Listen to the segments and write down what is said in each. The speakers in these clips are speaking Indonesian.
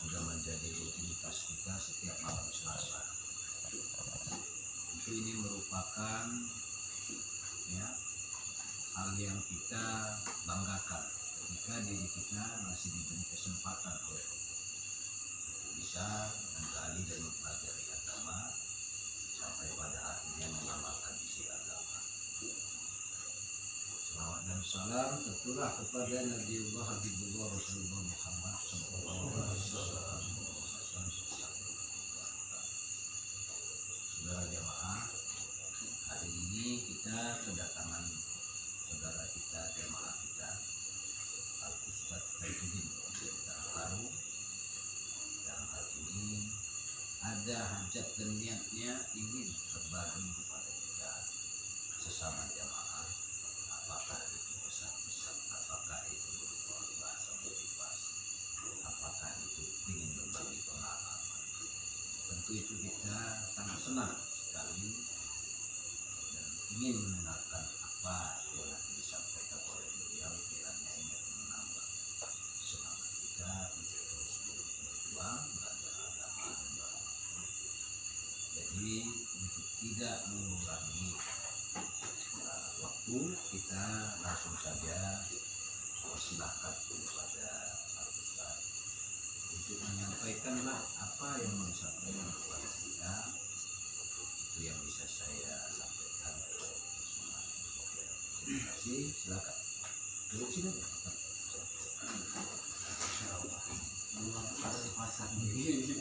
sudah menjadi rutinitas kita setiap malam Selasa. Tentu ini merupakan ya hal yang kita banggakan ketika diri kita masih diberi kesempatan untuk bisa menggali dan mempelajari agama sampai pada akhirnya mengamalkan isi agama. Salawat dan salam tentulah kepada Nabiullah Habibullah Rasulullah Muhammad sallallahu alaihi wasallam. Saudara jamaah, hari ini kita kedatangan saudara kita, jamaah kita, Al Ustaz Khairuddin Baru. Dan hal ini ada hajat dan niatnya ingin berbagi kepada kita sesama jamaah. Apakah itu pesan-pesan, apakah itu berupa bahasa motivasi, apakah itu ingin berbagi pengalaman. Tentu itu kita sangat senang sekali dan ingin mendengarkan apa yang nanti disampaikan oleh beliau, kiranya ini menambah semangat kita untuk terus berjuang belajar agama. Jadi untuk tidak mengurangi waktu, kita langsung saja persilahkan kepada Pak Ustaz untuk menyampaikanlah apa yang mau disampaikan kepada kita. Itu yang bisa saya sampaikan. Terima kasih, silakan. Duduk sini. Insyaallah. Ada dipasang ini.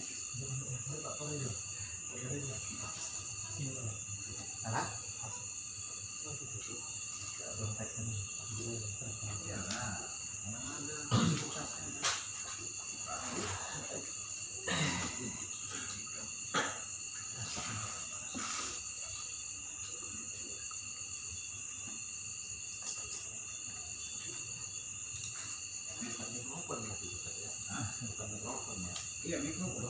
Salah? Iya, mikrofon.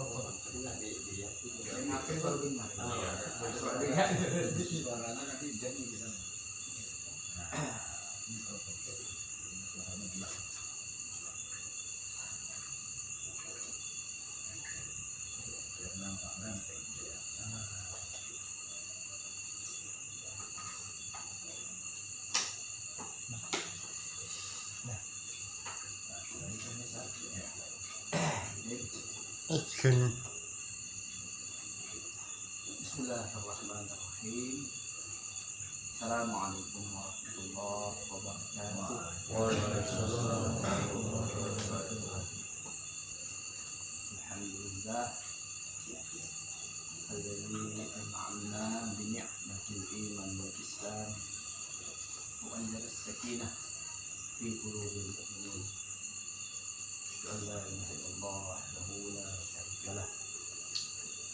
Suaranya nanti jadi di sana. Mikrofon. Suaranya jelas. Biar nampak renteng ya. Bismillahirrahmanirrahim. Assalamualaikum warahmatullahi wabarakatuh. Waalaikumsalam warahmatullahi wabarakatuh. Alhamdulillah alladzi an'amna bi ni'matil iman wal islam wa anzala as-sakinah fi qulubil mu'minin. Asyhadu an la ilaha illallah wahdahu la syarika lah.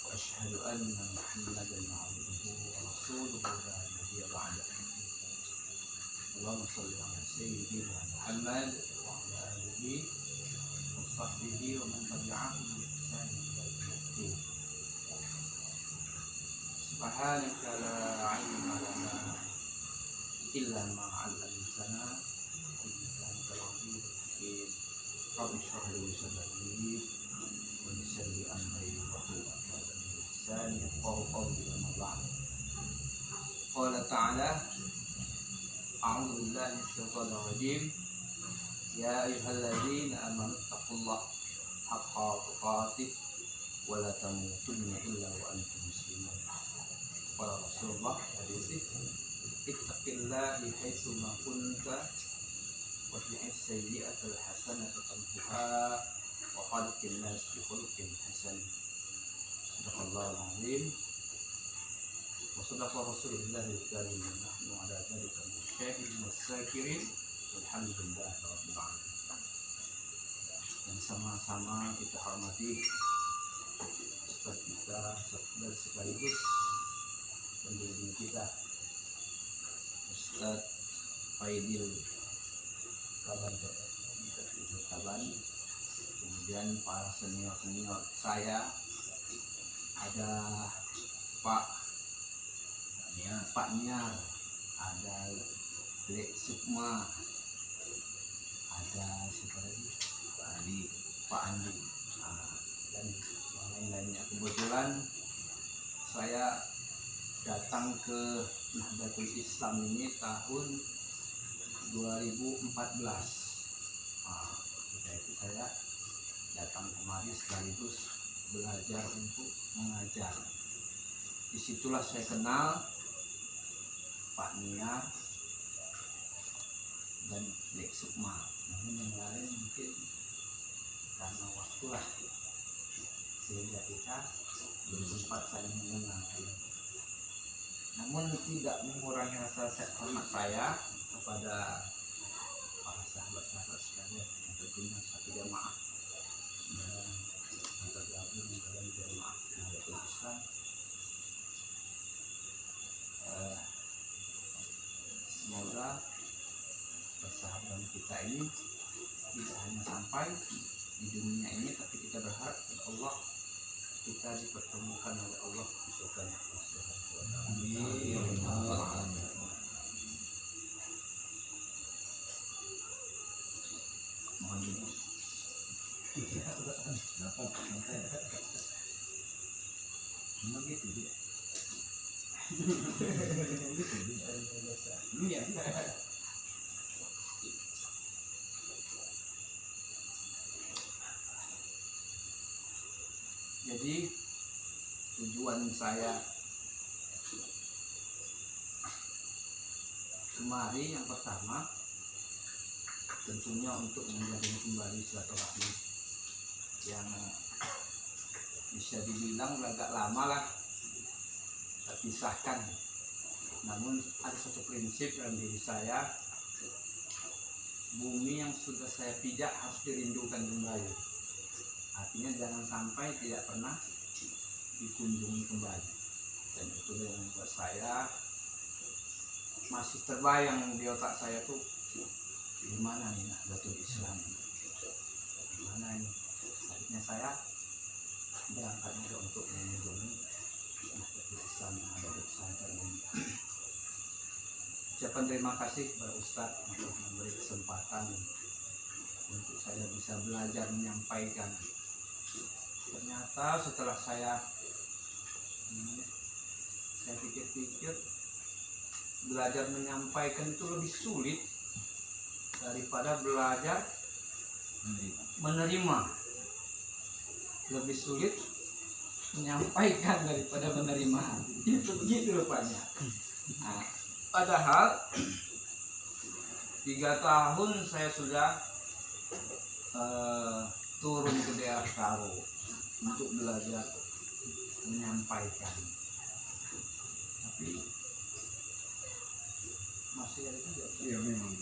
وأشهد أن محمدا عبده ورسوله لا نبي بعده. اللهم صل على سيدنا محمد وعلى آله وصحبه ومن تبعهم بإحسان إلى يوم الدين. سبحانك لا علم لنا إلا ما علمتنا إنك أنت العليم الحكيم. رب اشرح لي صدري ويسر لي أمري واحلل عقدة يفقهوا قولي. أما بعد، قال تعالى: أعوذ بالله من الشيطان الرجيم. يا أيها الذين آمنوا اتقوا الله حق تقاته ولا تموتن إلا وأنتم مسلمون. قال رسول الله اتق الله حيث ما كنت واتبع السيئة الحسنة تمحها وخالق الناس بخلق حسن. صدق الله العظيم وصدق رسول الله الكريم. نحن على ذلك من الشاهدين والساكرين والحمد لله رب العالمين. Yang sama-sama kita hormati Ustaz kita dan sekaligus pembimbing kita Ustaz Faidil Kaban, kemudian para senior-senior saya, ada Pak Niar, ada Lek Sukma, ada siapa lagi? Pak Andi. kebetulan saya datang ke Nahdlatul Islam ini tahun 2014. Nah, ketika itu saya datang kemari sekaligus belajar untuk mengajar. Disitulah saya kenal Pak Nia dan Lek Sukma. Namun yang lain mungkin karena waktulah sehingga kita belum sempat saling mengenal. Namun tidak mengurangi rasa hormat saya kepada para sahabat-sahabat sekalian yang tentunya satu jamaah dan tergabung dalam jamaah Nahdlatul Islam. Semoga persahabatan kita ini tidak hanya sampai di dunia ini, tapi kita berharap Allah kita dipertemukan oleh Allah di surga. Amin. Mohon ini. Begitu dia. Jadi tujuan saya kemari yang pertama tentunya untuk menjalin kembali silaturahmi yang bisa dibilang agak lama lah terpisahkan. Namun ada satu prinsip dalam diri saya, bumi yang sudah saya pijak harus dirindukan kembali. Artinya jangan sampai tidak pernah dikunjungi kembali. Dan itu yang membuat saya masih terbayang di otak saya tuh, di mana nih Nahdlatul Islam, di mana ini. Akhirnya saya berangkat juga untuk mengunjungi Nahdlatul Islam yang ada di pesantren ini. Ucapan terima kasih kepada Ustadz untuk memberi kesempatan untuk saya bisa belajar menyampaikan. Ternyata setelah saya pikir-pikir, belajar menyampaikan itu lebih sulit daripada belajar menerima. Lebih sulit menyampaikan daripada menerima. Itu begitu rupanya. Nah, padahal 3 tahun saya sudah turun ke daerah Karo untuk belajar menyampaikan, tapi masih ada juga. Iya memang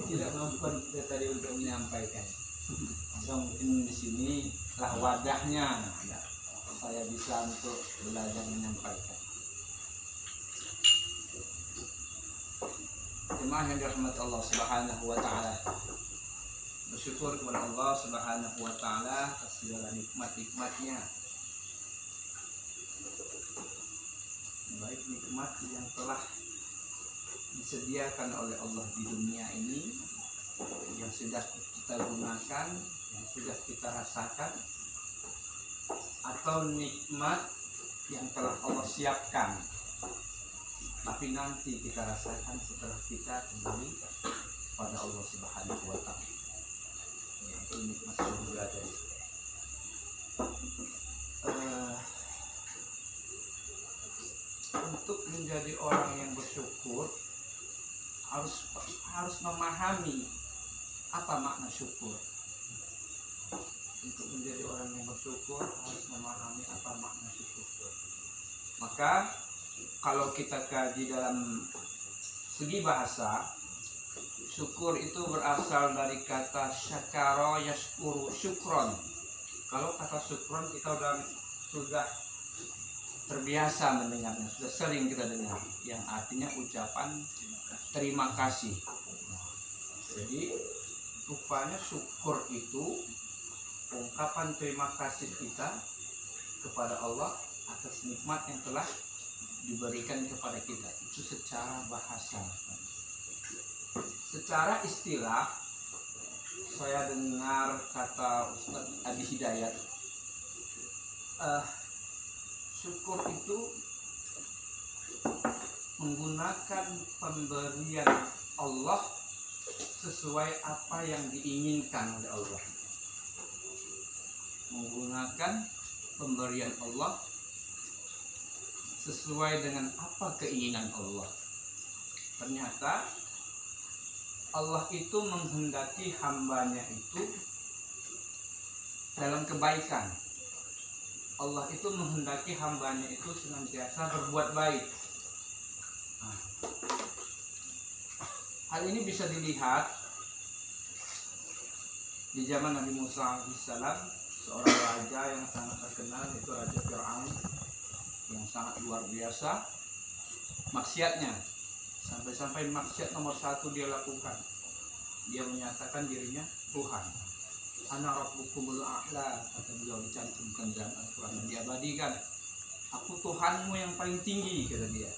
tidak mampu kita tadi untuk menyampaikan. Maka mungkin di sini lah wadahnya, saya bisa untuk belajar menyampaikan. Jemaah yang dirahmati Allah Subhanahu wa taala, bersyukur kepada Allah Subhanahu wa taala atas segala nikmat-nikmatnya. Baik nikmat yang telah disediakan oleh Allah di dunia ini, yang sudah kita gunakan, yang sudah kita rasakan, atau nikmat yang telah Allah siapkan tapi nanti kita rasakan setelah kita kembali kepada Allah Subhanahu wa taala, yaitu nikmat surga tadi. Untuk menjadi orang yang bersyukur harus memahami apa makna syukur. Untuk menjadi orang yang bersyukur harus memahami apa makna syukur. Maka kalau kita kaji dalam segi bahasa, syukur itu berasal dari kata syakara yashkuru syukron. Kalau kata syukron kita sudah terbiasa mendengarnya, sudah sering kita dengar, yang artinya ucapan terima kasih. Jadi rupanya syukur itu ungkapan terima kasih kita kepada Allah atas nikmat yang telah diberikan kepada kita. Itu secara bahasa. Secara istilah, saya dengar kata Ustaz Abi Hidayat, syukur itu menggunakan pemberian Allah sesuai apa yang diinginkan oleh Allah. Menggunakan pemberian Allah sesuai dengan apa keinginan Allah. Ternyata Allah itu menghendaki hambanya itu dalam kebaikan. Allah itu menghendaki hambanya itu senantiasa berbuat baik. Hal ini bisa dilihat di zaman Nabi Musa alaihissalam, seorang raja yang sangat terkenal, yaitu Raja Fir'aun, yang sangat luar biasa maksiatnya, sampai-sampai maksiat nomor 1 dia lakukan. Dia menyatakan dirinya Tuhan. Ana rabbukumul a'la, kata beliau, dicantumkan dalam Al-Quran dan diabadikan. Aku Tuhanmu yang paling tinggi, kata dia.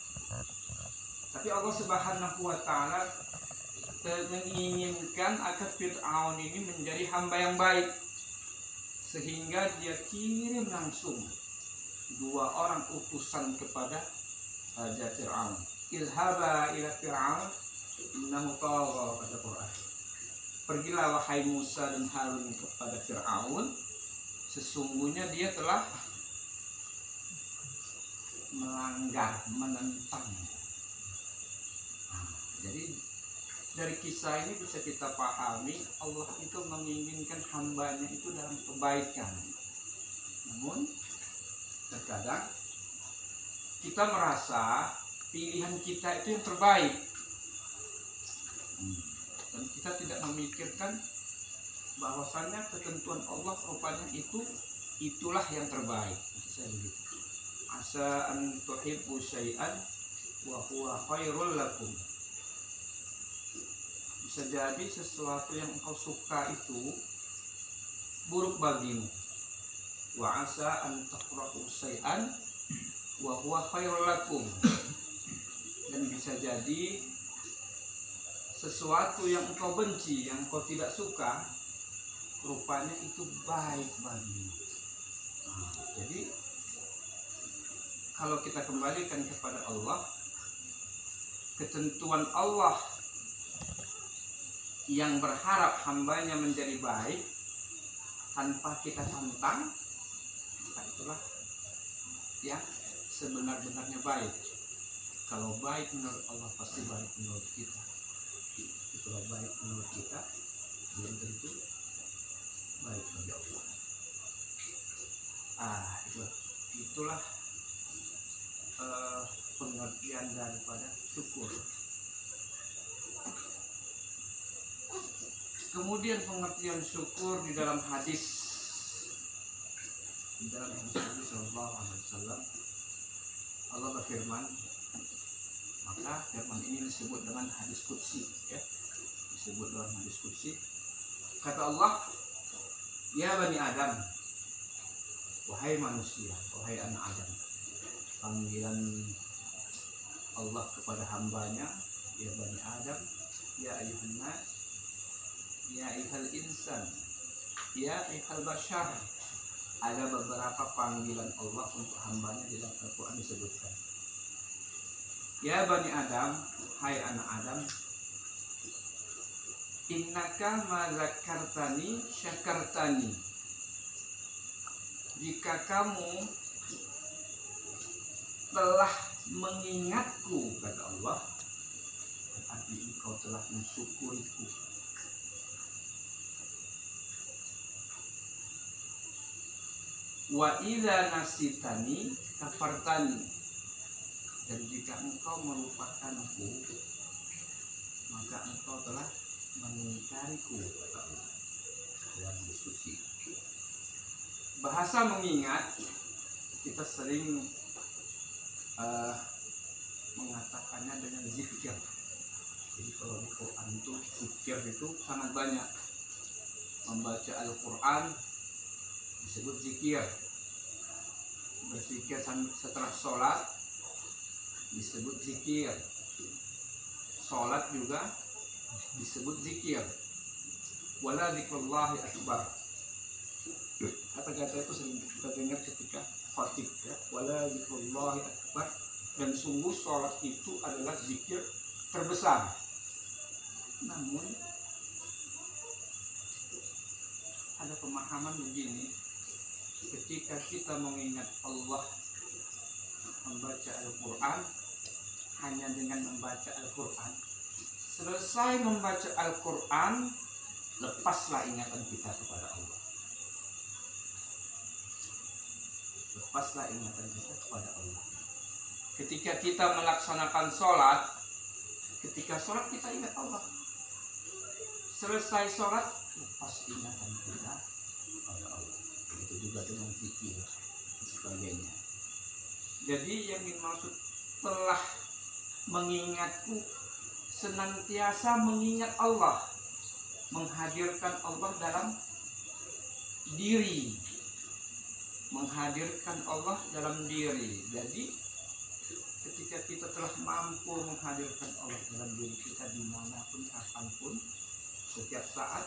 Tapi Allah Subhanahu wa Ta'ala menginginkan agar Fir'aun ini menjadi hamba yang baik, sehingga dia kirim langsung 2 orang utusan kepada Raja Fir'aun. Ilhaba ila Fir'aun innahu tagha, kata Quran. Pergilah wahai Musa dan Harun kepada Fir'aun, sesungguhnya dia telah melanggar, menentang. Jadi dari kisah ini bisa kita pahami Allah itu menginginkan hambanya itu dalam kebaikan. Namun terkadang kita merasa pilihan kita itu yang terbaik, dan kita tidak memikirkan bahwasannya ketentuan Allah rupanya itulah yang terbaik. Asa an tuhibbu syai'an wa huwa khairul lakum. Bisa jadi sesuatu yang engkau suka itu buruk bagimu. Wa asa an takrahu syai'an wa huwa khairul lakum. Dan bisa jadi sesuatu yang engkau benci, yang engkau tidak suka, rupanya itu baik bagimu. Jadi kalau kita kembalikan kepada Allah, ketentuan Allah yang berharap hambanya menjadi baik tanpa kita tantang, maka itulah yang sebenar-benarnya baik. Kalau baik menurut Allah, pasti baik menurut kita. Itulah baik menurut kita, belum tentu baik bagi Allah. Itulah pengertian daripada syukur. Kemudian pengertian syukur di dalam hadis Nabi Sallallahu Alaihi Wasallam, Allah berfirman, maka firman ini disebut dengan hadis qudsi, ya, disebut dalam hadis qudsi. Kata Allah, ya Bani Adam, wahai manusia, wahai anak Adam. Panggilan Allah kepada hambanya, ya Bani Adam, ya ayuhan nas, ya ayyuhal insan, ya ayyuhal bashar. Ada beberapa panggilan Allah untuk hambanya di dalam Al-Quran disebutkan. Ya Bani Adam, hai anak Adam, innaka ma zakartani syakartani. Jika kamu telah mengingatku, kata Allah, berarti engkau telah mensyukuriku. Wa idza nasitani kafartani. Dan jika engkau melupakanku, maka engkau telah mengingkariku, kata Allah dalam diskusi. Bahasa mengingat, kita sering mengatakannya dengan zikir. Jadi kalau di Quran itu zikir itu sangat banyak. Membaca Al-Quran disebut zikir. Berzikir setelah sholat disebut zikir. Sholat juga disebut zikir. Wala dzikrullahi akbar. kata-kata itu sering kita dengar ketika khatib ya, wala zikrullahi akbar, dan sungguh sholat itu adalah zikir terbesar. Namun ada pemahaman begini, ketika kita mengingat Allah membaca Al-Quran, hanya dengan membaca Al-Quran, selesai membaca Al-Quran, lepaslah ingatan kita kepada Allah. Lepaslah ingatan kita kepada Allah. Ketika kita melaksanakan sholat, ketika sholat kita ingat Allah. Selesai sholat, lepas ingatan kita kepada Allah. Itu juga dengan zikir dan sebagainya. Jadi yang dimaksud telah mengingatku, senantiasa mengingat Allah, menghadirkan Allah dalam diri, menghadirkan Allah dalam diri. Jadi ketika kita telah mampu menghadirkan Allah dalam diri kita dimanapun, kapanpun, setiap saat,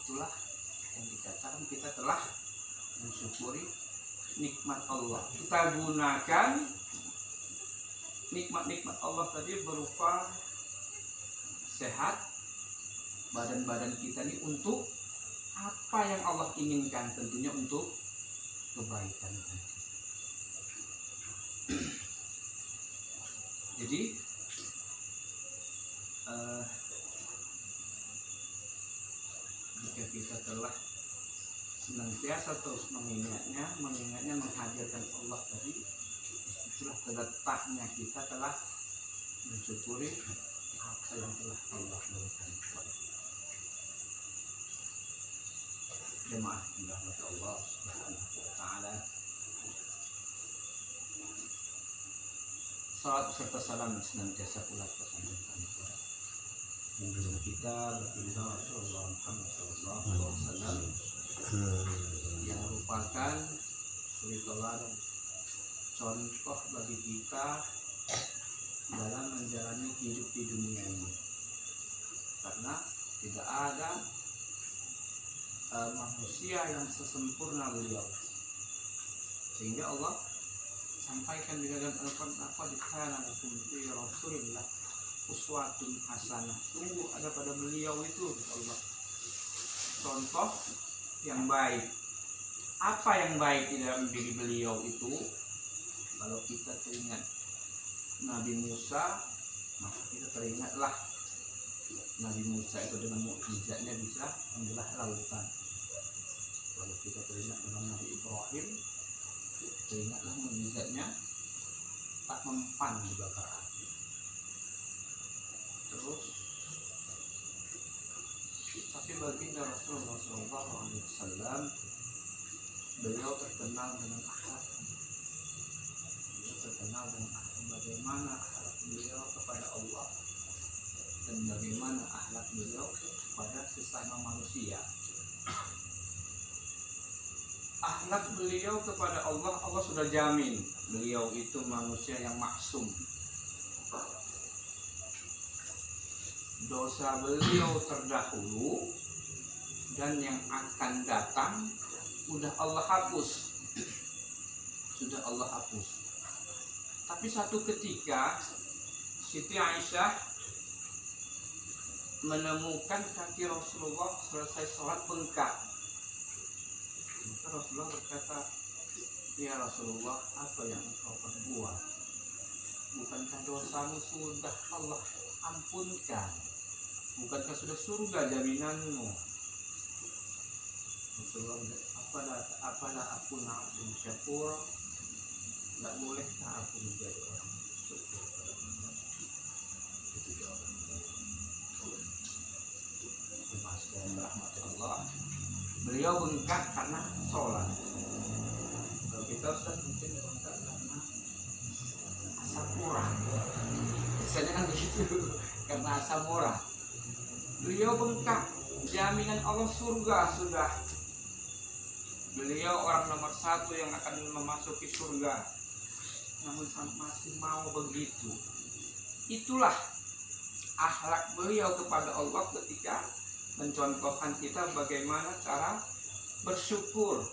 itulah yang dikatakan kita telah mensyukuri nikmat Allah. Kita gunakan nikmat-nikmat Allah tadi berupa sehat, badan-badan kita ini untuk apa yang Allah inginkan, tentunya untuk kebaikan. Jadi jika kita telah senantiasa terus mengingatnya menghadirkan Allah tadi, itulah terletaknya kita telah mensyukuri apa yang telah Allah berikan kepada kita. Jemaah dirahmati Allah Subhanahu wa taala. Salat serta salam senantiasa pula tersampaikan kepada junjungan kita baginda Rasulullah Muhammad sallallahu alaihi wasallam yang merupakan suri teladan, contoh bagi kita dalam menjalani hidup di dunia ini. Karena tidak ada manusia yang sesempurna beliau, sehingga Allah sampaikan di dalam Al-Quran, apa dikana lakum fi Rasulillah uswatun hasanah. Sungguh ada pada beliau itu Allah contoh yang baik. Apa yang baik di dalam diri beliau itu? Kalau kita teringat Nabi Musa, maka kita teringatlah Nabi Musa itu dengan mukjizatnya bisa membelah lautan. Kalau kita teringat dengan Nabi Ibrahim, teringatlah mukjizatnya tak mempan dibakar api. Terus, tapi baginda Rasulullah SAW, beliau terkenal dengan akhlak. Beliau terkenal dengan akhlak, bagaimana akhlak beliau kepada Allah dan bagaimana akhlak beliau kepada sesama manusia. Akhlak beliau kepada Allah, Allah sudah jamin beliau itu manusia yang maksum. Dosa beliau terdahulu dan yang akan datang sudah Allah hapus. Sudah Allah hapus. Tapi satu ketika Siti Aisyah menemukan kaki Rasulullah selesai sholat bengkak. Maka Rasulullah berkata, ya Rasulullah, apa yang engkau perbuat? Bukankah dosamu sudah Allah ampunkan? Bukankah sudah surga jaminanmu? Rasulullah berkata, apalah aku na'abdun syakur? Tidak bolehkah aku menjadi orang syukur pada Allah? Itu jawabannya. Semaskan rahmat Allah. Beliau bengkak karena sholat. Kalau kita Ustaz mungkin bengkak karena asam urat. Biasanya kan begitu, karena asam urat. Beliau bengkak, jaminan Allah surga sudah. Beliau orang nomor 1 yang akan memasuki surga, namun masih mau begitu. Itulah akhlak beliau kepada Allah ketika mencontohkan kita bagaimana cara bersyukur,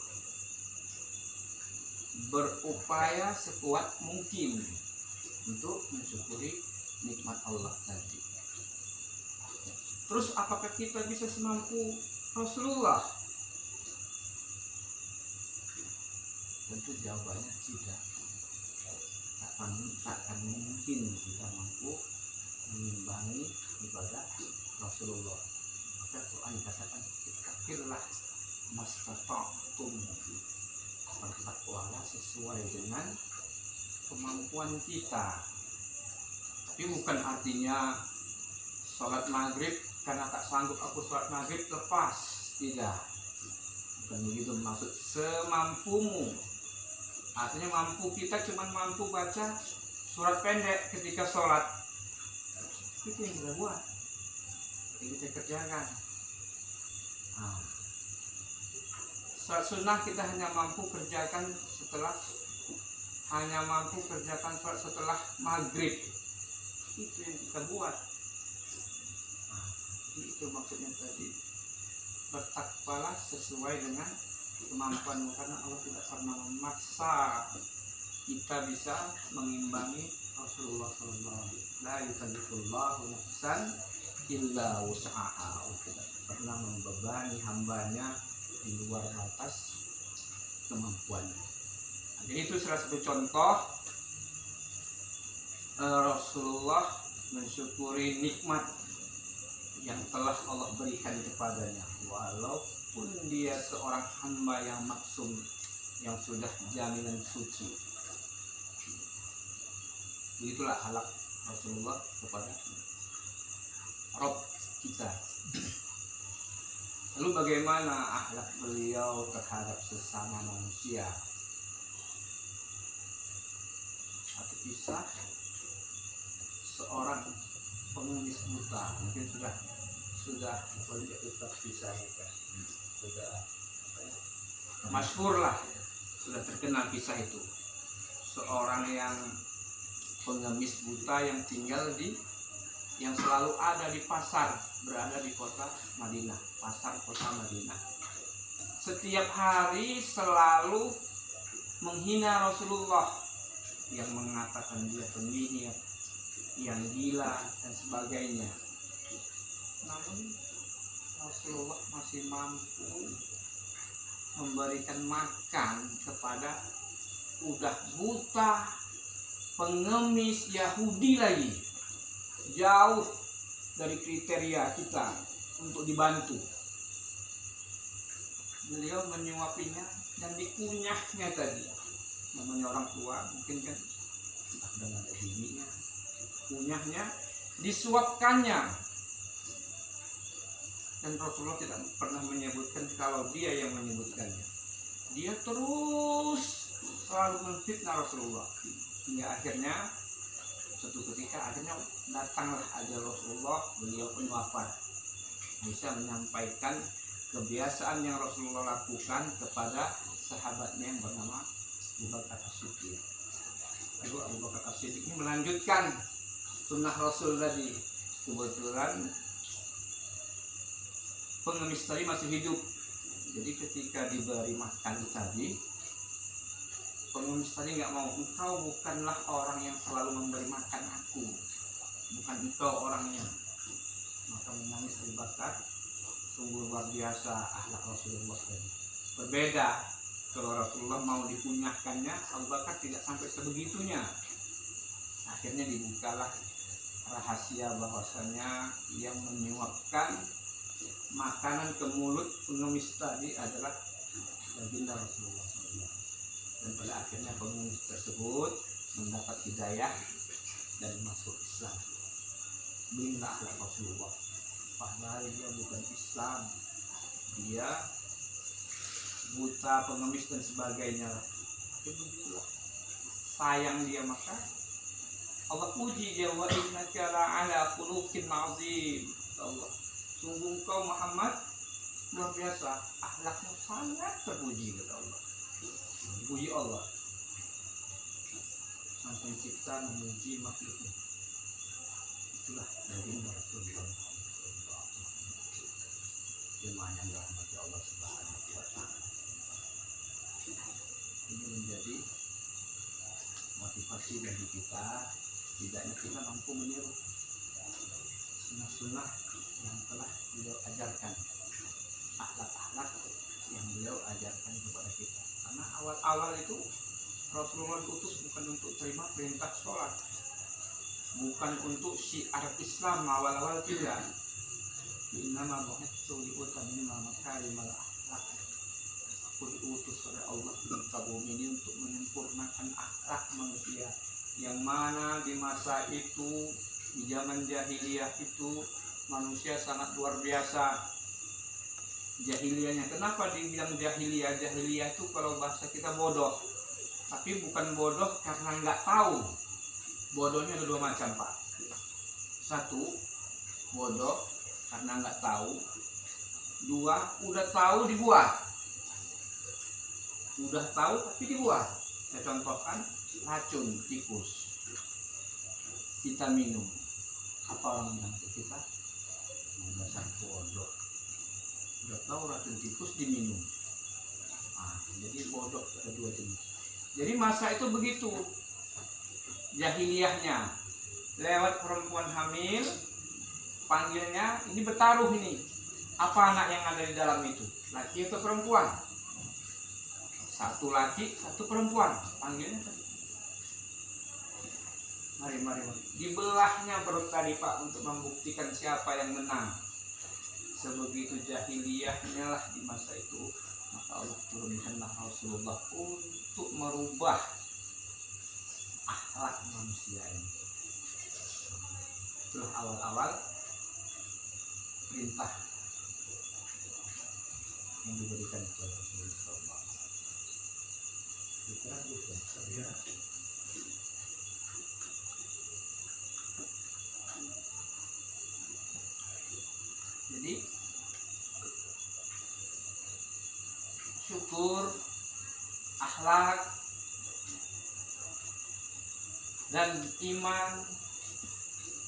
berupaya sekuat mungkin untuk mensyukuri nikmat Allah tadi. Terus apakah kita bisa semampu Rasulullah? Tentu jawabannya tidak. Takkan mungkin kita mampu mengimbangi ibadah Rasulullah. Maka Quran dikatakan ittaqillah mastata'tum, bertakwalah sesuai dengan kemampuan kita. Tapi bukan artinya sholat maghrib karena tak sanggup aku sholat maghrib lepas, tidak. Bukan begitu maksud semampumu. Artinya mampu kita cuma mampu baca surat pendek ketika sholat. Itu yang kita buat, yang kita kerjakan. Sholat sunnah kita hanya mampu kerjakan sholat setelah maghrib. Itu yang kita buat. Itu maksudnya tadi, bertakwalah sesuai dengan kemampuanmu, karena Allah tidak pernah memaksa kita bisa mengimbangi Rasulullah SAW. La yukallifullahu nafsan illa wus'aha. Allah tidak pernah membebani hambanya di luar batas kemampuannya. Jadi itu salah satu contoh Rasulullah mensyukuri nikmat yang telah Allah berikan kepadanya, walaupun dia seorang hamba yang maksum, yang sudah jaminan suci. Begitulah akhlak Rasulullah kepada Rabb kita. Lalu bagaimana akhlak beliau terhadap sesama manusia? Satu kisah seorang pengemis buta, mungkin sudah kisahnya kan, sudah masyhur lah, sudah terkenal kisah itu. Seorang yang pengemis buta yang selalu ada di pasar, berada di kota Madinah, pasar kota Madinah. Setiap hari selalu menghina Rasulullah, yang mengatakan dia penyihir, yang gila dan sebagainya. Namun Rasulullah masih mampu memberikan makan kepada udah buta, pengemis Yahudi lagi, jauh dari kriteria kita untuk dibantu. Beliau menyuapinya dan dikunyahnya tadi. Namanya orang tua mungkin kan sedang ada bibinya, kunyahnya, disuapkannya. Dan Rasulullah tidak pernah menyebutkan kalau dia yang menyebutkannya. Dia terus selalu menfitnah Rasulullah, hingga akhirnya suatu ketika datanglah ajal Rasulullah. Beliau pun wafat. Bisa menyampaikan kebiasaan yang Rasulullah lakukan kepada sahabatnya yang bernama Abu Bakar As-Siddiq. Lalu Abu Bakar As-Siddiq ini melanjutkan sunnah Rasul tadi. Kebetulan pengemis tadi masih hidup. Jadi ketika diberi makan tadi, pengemis tadi nggak mau. Engkau bukanlah orang yang selalu memberi makan aku, bukan engkau orangnya. Maka menangis Abu Bakar. Sungguh luar biasa akhlak Rasulullah tadi. Berbeda kalau Rasulullah mau dikunyahkannya, Abu Bakar tidak sampai sebegitunya. Akhirnya dibukalah rahasia bahwasanya yang menyuapkan makanan ke mulut pengemis tadi adalah baginda Rasulullah SAW. Dan pada akhirnya pengemis tersebut mendapat hidayah dan masuk Islam. Beginilah akhlak Rasulullah. Padahal dia bukan Islam, dia buta, pengemis dan sebagainya. Tapi begitulah sayang dia, maka Allah puji dia, wa innaka la'ala khuluqin 'azim. Allah, sungguh engkau Muhammad luar biasa, akhlakmu sangat terpuji kata Allah. Dipuji Allah. Sang pencipta memuji makhluknya. Itulah baginda Rasulullah. Jemaah yang dirahmati Allah Subhanahu wa taala. seperti bagi kita, tidaknya kita mampu meniru sunnah-sunnah yang telah beliau ajarkan, akhlak-akhlak yang beliau ajarkan kepada kita. Karena awal-awal itu Rasulullah diutus bukan untuk terima perintah sholat, bukan untuk syiar Islam awal-awal, tidak. Innama bu'itsu liutammima makarimal akhlak. Aku diutus oleh Allah di muka bumi ini untuk menyempurnakan akhlak manusia, yang mana di masa itu, di zaman jahiliyah itu, manusia sangat luar biasa jahiliyahnya. Kenapa dibilang jahiliyah? Jahiliyah itu kalau bahasa kita bodoh, tapi bukan bodoh karena nggak tahu. Bodohnya ada dua macam, Pak. Satu, bodoh karena nggak tahu. Dua, udah tahu dibuat. Udah tahu tapi dibuat. Saya contohkan racun tikus kita minum. Apa orang bilang ke kita? Dasar bodoh. Udah tahu racun tikus diminum. Jadi bodoh ada dua jenis. Jadi masa itu begitu jahiliyahnya. Lewat perempuan hamil, panggilnya ini bertaruh ini. Apa anak yang ada di dalam itu? Laki atau perempuan? Satu laki, satu perempuan. Panggilnya tadi. Mari. Dibelahnya perut tadi, Pak, untuk membuktikan siapa yang menang. Sebegitu jahiliyahnya lah di masa itu. Maka Allah turunkanlah Rasulullah untuk merubah akhlak manusia ini. Itulah awal-awal perintah yang diberikan kepada Rasulullah. Jadi syukur, akhlak, dan iman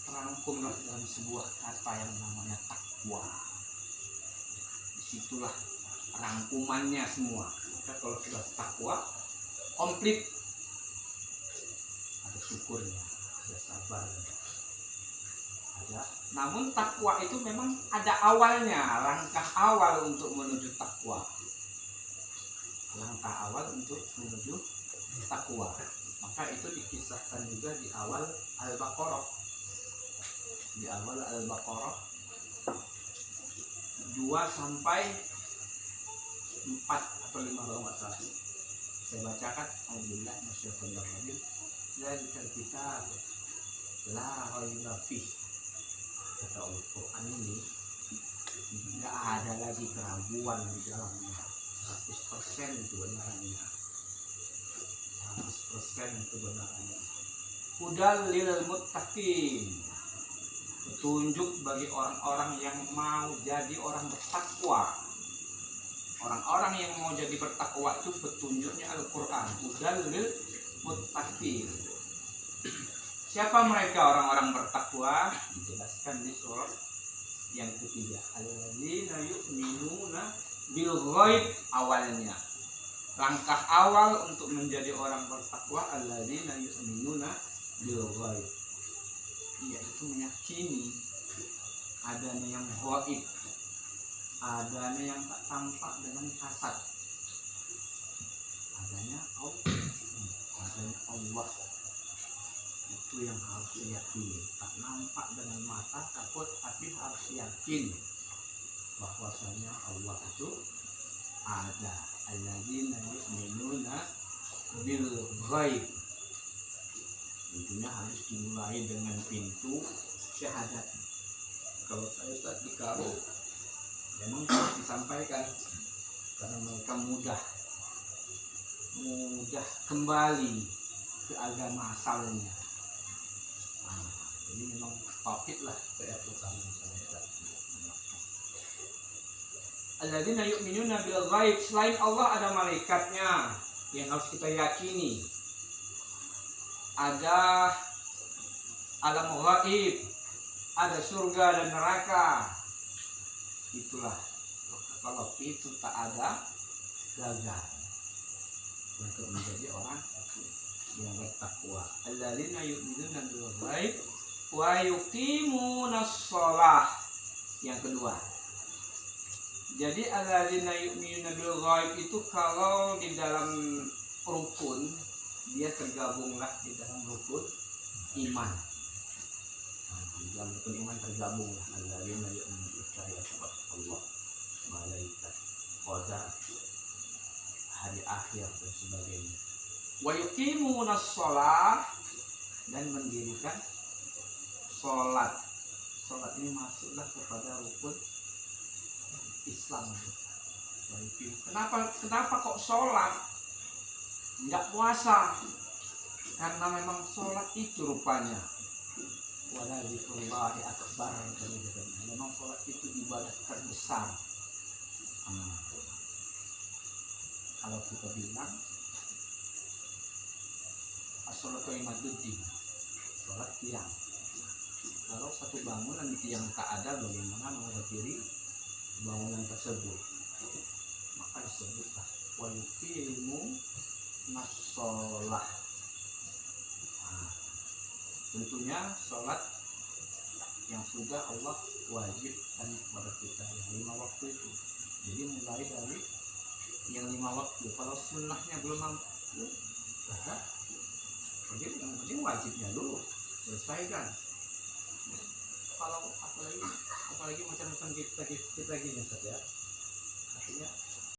terangkumlah dalam sebuah kata yang namanya takwa. Disitulah rangkumannya semua. Maka kalau sudah takwa komplit, ada syukurnya, ada sabarnya, ada. Namun takwa itu memang ada awalnya, langkah awal untuk menuju takwa. Langkah awal untuk menuju takwa. Maka itu dikisahkan juga di awal Al-Baqarah. Di awal Al-Baqarah 2 sampai 4 atau 5 kalau nggak salah. Saya bacakan. Alhamdulillah, masyaallah. Zalikal kitab la raiba fihi. Kata Al-Quran ini nggak ada lagi keraguan di dalamnya. 100% kebenarannya. 100% kebenarannya. Hudal lil muttaqin. Petunjuk bagi orang-orang yang mau jadi orang bertakwa. Orang-orang yang mau jadi bertakwa itu petunjuknya Al-Quran. Hudal lil muttaqin. Siapa mereka orang-orang bertakwa? Dijelaskan di surat yang ketiga. Alladzina yu'minuna bil ghaib awalnya. Langkah awal untuk menjadi orang bertakwa alladzina yu'minuna bil ghaib. Yaitu meyakini adanya yang ghaib, adanya yang tak tampak dengan kasat, adanya Allah. Itu yang harus diyakini. Tak nampak dengan mata, tapi harus yakin bahwasanya Allah itu ada. Alladzina yu'minuna bil ghaib. Tentunya harus dimulai dengan pintu syahadat. Kalau saya Ustaz di Karo, memang harus disampaikan karena mereka mudah kembali ke agama asalnya. Jadi memang tauhid lah PR utama saya. Alladzina yu'minuna bil ghaib. Selain Allah ada malaikatnya yang harus kita yakini. Ada alam ghaib, ada surga dan neraka. Itulah. Kalau itu tak ada, gagal untuk menjadi orang yang bertakwa. Alladzina yu'minuna bil ghaib wa yuqimunas shalah. Yang kedua. Jadi alladzina yu'minuna bil ghaib itu kalau di dalam rukun dia tergabunglah di dalam rukun iman. Di dalam rukun iman tergabunglah alladzina yu'minuna percaya kepada Allah, malaikat, qadar, hari akhir dan sebagainya. Wa yuqimunas shalah, dan mendirikan salat. Salat ini masuklah kepada rukun Islam. Kenapa kok salat? Enggak puasa? Karena memang salat itu rupanya wala dzikrullahi akbar. Memang salat itu ibadah terbesar. Kalau kita bilang as-shalatu imaduddin, salat tiang. Kalau satu bangunan tiang tak ada, bagaimana menghadiri bangunan tersebut? Maka disebutlah wa yuqimunas shalah. Tentunya sholat yang sudah Allah wajibkan kepada kita yang 5 waktu itu. Jadi mulai dari yang 5 waktu. Kalau sunnahnya belum mampu, jadi yang penting wajibnya dulu selesaikan. Kalau apalagi macam-macam kita gini Ustaz ya. Artinya